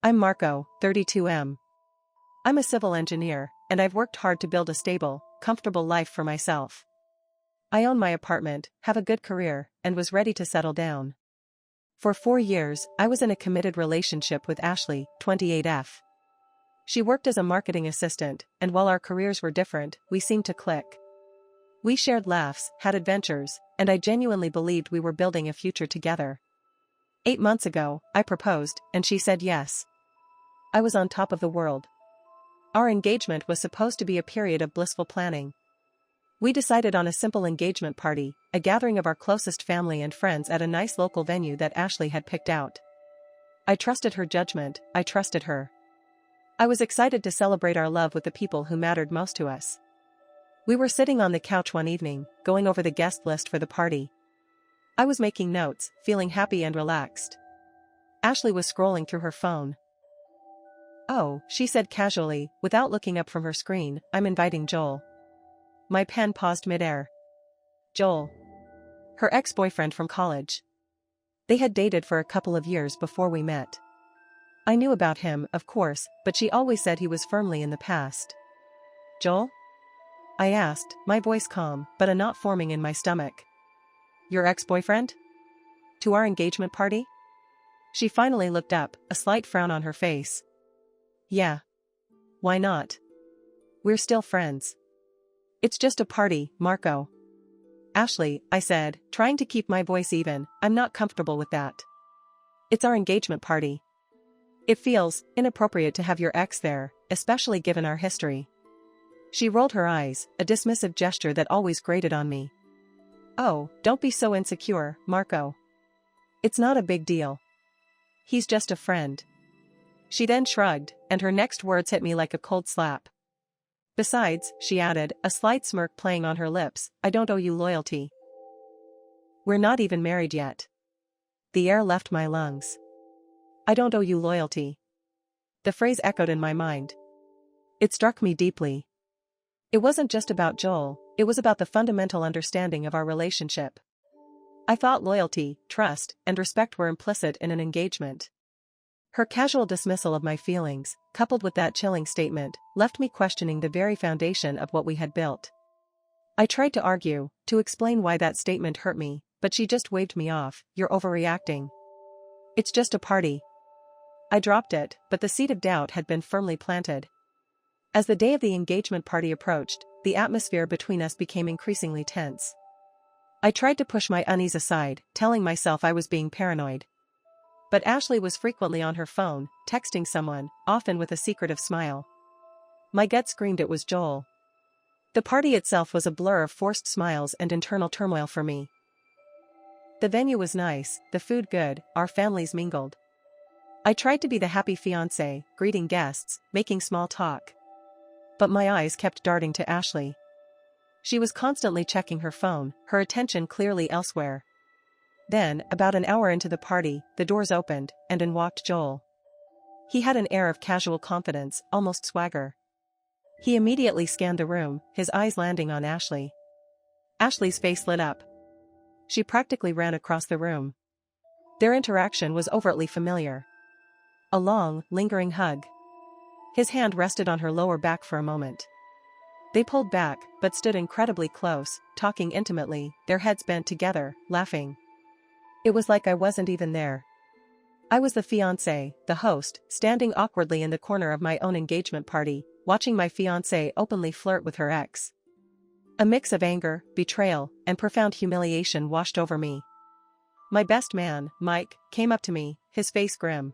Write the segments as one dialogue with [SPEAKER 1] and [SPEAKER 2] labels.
[SPEAKER 1] I'm Marco, 32M. I'm a civil engineer, and I've worked hard to build a stable, comfortable life for myself. I own my apartment, have a good career, and was ready to settle down. For 4 years, I was in a committed relationship with Ashley, 28F. She worked as a marketing assistant, and while our careers were different, we seemed to click. We shared laughs, had adventures, and I genuinely believed we were building a future together. 8 months ago, I proposed, and she said yes. I was on top of the world. Our engagement was supposed to be a period of blissful planning. We decided on a simple engagement party, a gathering of our closest family and friends at a nice local venue that Ashley had picked out. I trusted her judgment, I trusted her. I was excited to celebrate our love with the people who mattered most to us. We were sitting on the couch one evening, going over the guest list for the party. I was making notes, feeling happy and relaxed. Ashley was scrolling through her phone. "Oh," she said casually, without looking up from her screen, "I'm inviting Joel." My pen paused midair. Joel. Her ex-boyfriend from college. They had dated for a couple of years before we met. I knew about him, of course, but she always said he was firmly in the past. "Joel?" I asked, my voice calm, but a knot forming in my stomach. "Your ex-boyfriend? To our engagement party?" She finally looked up, a slight frown on her face. "Yeah. Why not? We're still friends." "It's just a party, Marco." "Ashley," I said, trying to keep my voice even, "I'm not comfortable with that. It's our engagement party. It feels inappropriate to have your ex there, especially given our history." She rolled her eyes, a dismissive gesture that always grated on me. "Oh, don't be so insecure, Marco. It's not a big deal. He's just a friend." She then shrugged, and her next words hit me like a cold slap. "Besides," she added, a slight smirk playing on her lips, "I don't owe you loyalty. We're not even married yet." The air left my lungs. "I don't owe you loyalty." The phrase echoed in my mind. It struck me deeply. It wasn't just about Joel, it was about the fundamental understanding of our relationship. I thought loyalty, trust, and respect were implicit in an engagement. Her casual dismissal of my feelings, coupled with that chilling statement, left me questioning the very foundation of what we had built. I tried to argue, to explain why that statement hurt me, but she just waved me off. "You're overreacting. It's just a party." I dropped it, but the seed of doubt had been firmly planted. As the day of the engagement party approached, the atmosphere between us became increasingly tense. I tried to push my unease aside, telling myself I was being paranoid. But Ashley was frequently on her phone, texting someone, often with a secretive smile. My gut screamed it was Joel. The party itself was a blur of forced smiles and internal turmoil for me. The venue was nice, the food good, our families mingled. I tried to be the happy fiancé, greeting guests, making small talk. But my eyes kept darting to Ashley. She was constantly checking her phone, her attention clearly elsewhere. Then, about an hour into the party, the doors opened, and in walked Joel. He had an air of casual confidence, almost swagger. He immediately scanned the room, his eyes landing on Ashley. Ashley's face lit up. She practically ran across the room. Their interaction was overtly familiar. A long, lingering hug. His hand rested on her lower back for a moment. They pulled back, but stood incredibly close, talking intimately, their heads bent together, laughing. It was like I wasn't even there. I was the fiancé, the host, standing awkwardly in the corner of my own engagement party, watching my fiancé openly flirt with her ex. A mix of anger, betrayal, and profound humiliation washed over me. My best man, Mike, came up to me, his face grim.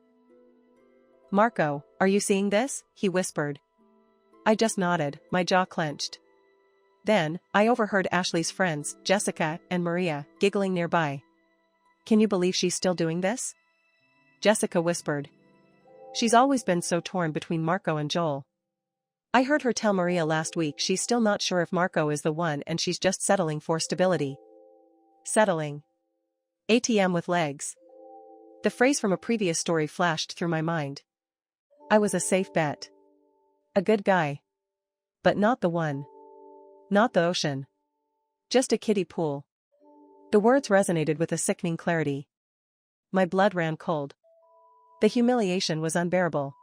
[SPEAKER 1] "Marco, are you seeing this?" he whispered. I just nodded, my jaw clenched. Then, I overheard Ashley's friends, Jessica and Maria, giggling nearby. "Can you believe she's still doing this?" Jessica whispered. "She's always been so torn between Marco and Joel. I heard her tell Maria last week she's still not sure if Marco is the one and she's just settling for stability." Settling. ATM with legs. The phrase from a previous story flashed through my mind. I was a safe bet. A good guy. But not the one. Not the ocean. Just a kiddie pool. The words resonated with a sickening clarity. My blood ran cold. The humiliation was unbearable.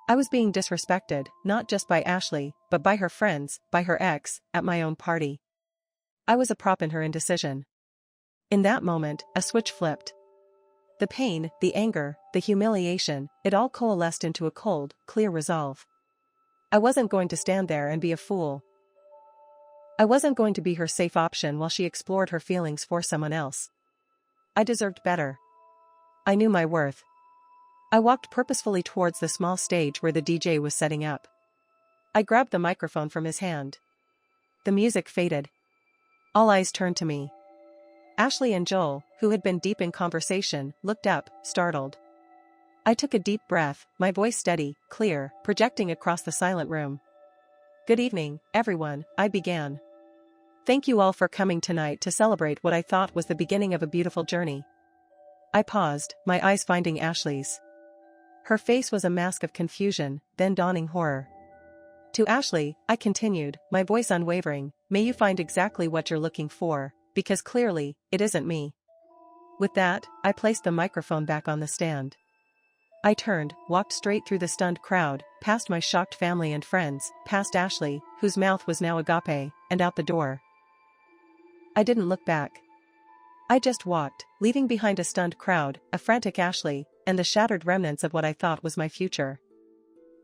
[SPEAKER 1] I was being disrespected, not just by Ashley, but by her friends, by her ex, at my own party. I was a prop in her indecision. In that moment, a switch flipped. The pain, the anger, the humiliation, it all coalesced into a cold, clear resolve. I wasn't going to stand there and be a fool. I wasn't going to be her safe option while she explored her feelings for someone else. I deserved better. I knew my worth. I walked purposefully towards the small stage where the DJ was setting up. I grabbed the microphone from his hand. The music faded. All eyes turned to me. Ashley and Joel, who had been deep in conversation, looked up, startled. I took a deep breath, my voice steady, clear, projecting across the silent room. "Good evening, everyone," I began. "Thank you all for coming tonight to celebrate what I thought was the beginning of a beautiful journey." I paused, my eyes finding Ashley's. Her face was a mask of confusion, then dawning horror. To Ashley, I continued, my voice unwavering, "May you find exactly what you're looking for, because clearly, it isn't me." With that, I placed the microphone back on the stand. I turned, walked straight through the stunned crowd, past my shocked family and friends, past Ashley, whose mouth was now agape, and out the door. I didn't look back. I just walked, leaving behind a stunned crowd, a frantic Ashley, and the shattered remnants of what I thought was my future.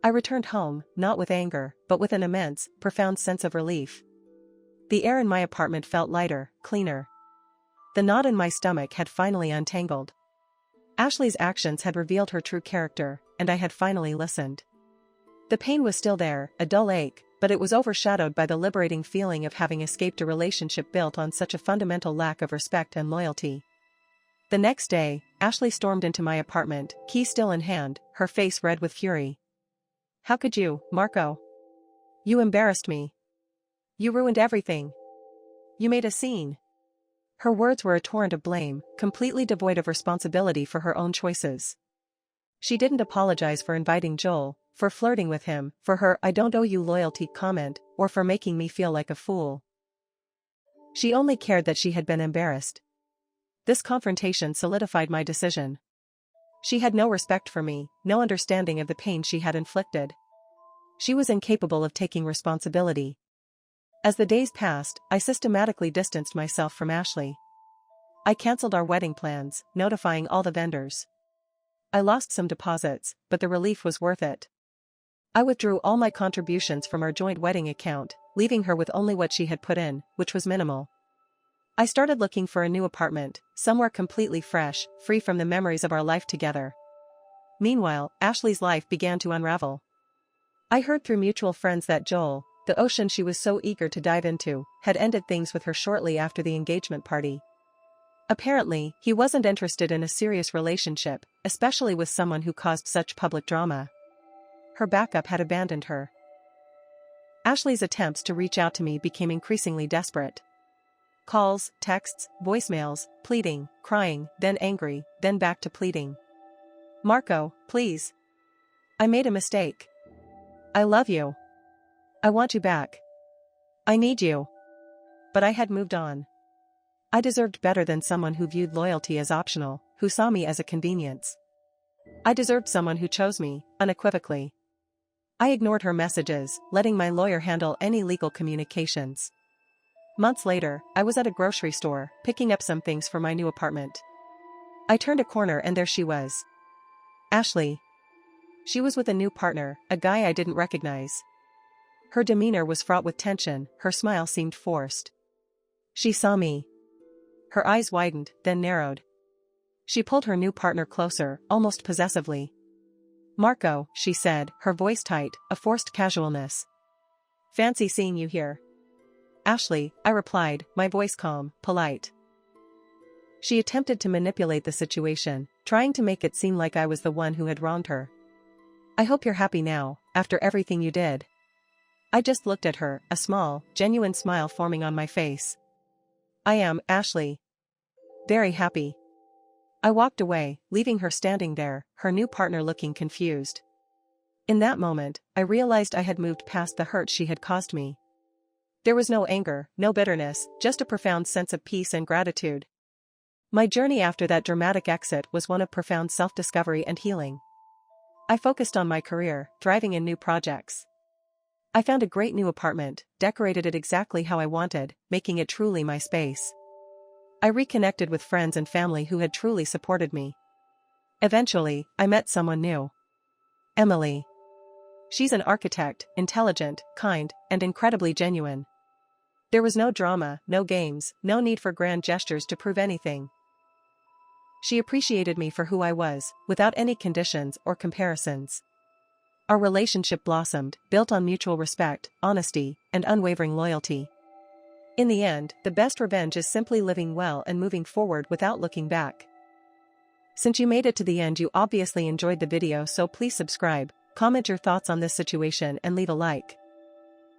[SPEAKER 1] I returned home, not with anger, but with an immense, profound sense of relief. The air in my apartment felt lighter, cleaner. The knot in my stomach had finally untangled. Ashley's actions had revealed her true character, and I had finally listened. The pain was still there, a dull ache, but it was overshadowed by the liberating feeling of having escaped a relationship built on such a fundamental lack of respect and loyalty. The next day, Ashley stormed into my apartment, key still in hand, her face red with fury. "How could you, Marco? You embarrassed me. You ruined everything. You made a scene." Her words were a torrent of blame, completely devoid of responsibility for her own choices. She didn't apologize for inviting Joel, for flirting with him, for her "I don't owe you loyalty" comment, or for making me feel like a fool. She only cared that she had been embarrassed. This confrontation solidified my decision. She had no respect for me, no understanding of the pain she had inflicted. She was incapable of taking responsibility. As the days passed, I systematically distanced myself from Ashley. I cancelled our wedding plans, notifying all the vendors. I lost some deposits, but the relief was worth it. I withdrew all my contributions from our joint wedding account, leaving her with only what she had put in, which was minimal. I started looking for a new apartment, somewhere completely fresh, free from the memories of our life together. Meanwhile, Ashley's life began to unravel. I heard through mutual friends that Joel, the ocean she was so eager to dive into, had ended things with her shortly after the engagement party. Apparently, he wasn't interested in a serious relationship, especially with someone who caused such public drama. Her backup had abandoned her. Ashley's attempts to reach out to me became increasingly desperate. Calls, texts, voicemails, pleading, crying, then angry, then back to pleading. "Marco, please. I made a mistake. I love you. I want you back. I need you." But I had moved on. I deserved better than someone who viewed loyalty as optional, who saw me as a convenience. I deserved someone who chose me, unequivocally. I ignored her messages, letting my lawyer handle any legal communications. Months later, I was at a grocery store, picking up some things for my new apartment. I turned a corner and there she was. Ashley. She was with a new partner, a guy I didn't recognize. Her demeanor was fraught with tension, her smile seemed forced. She saw me. Her eyes widened, then narrowed. She pulled her new partner closer, almost possessively. "Marco," she said, her voice tight, a forced casualness. "Fancy seeing you here." "Ashley," I replied, my voice calm, polite. She attempted to manipulate the situation, trying to make it seem like I was the one who had wronged her. "I hope you're happy now, after everything you did." I just looked at her, a small, genuine smile forming on my face. "I am, Ashley. Very happy." I walked away, leaving her standing there, her new partner looking confused. In that moment, I realized I had moved past the hurt she had caused me. There was no anger, no bitterness, just a profound sense of peace and gratitude. My journey after that dramatic exit was one of profound self-discovery and healing. I focused on my career, thriving in new projects. I found a great new apartment, decorated it exactly how I wanted, making it truly my space. I reconnected with friends and family who had truly supported me. Eventually, I met someone new. Emily. She's an architect, intelligent, kind, and incredibly genuine. There was no drama, no games, no need for grand gestures to prove anything. She appreciated me for who I was, without any conditions or comparisons. Our relationship blossomed, built on mutual respect, honesty, and unwavering loyalty. In the end, the best revenge is simply living well and moving forward without looking back. Since you made it to the end, you obviously enjoyed the video, so please subscribe, comment your thoughts on this situation and leave a like.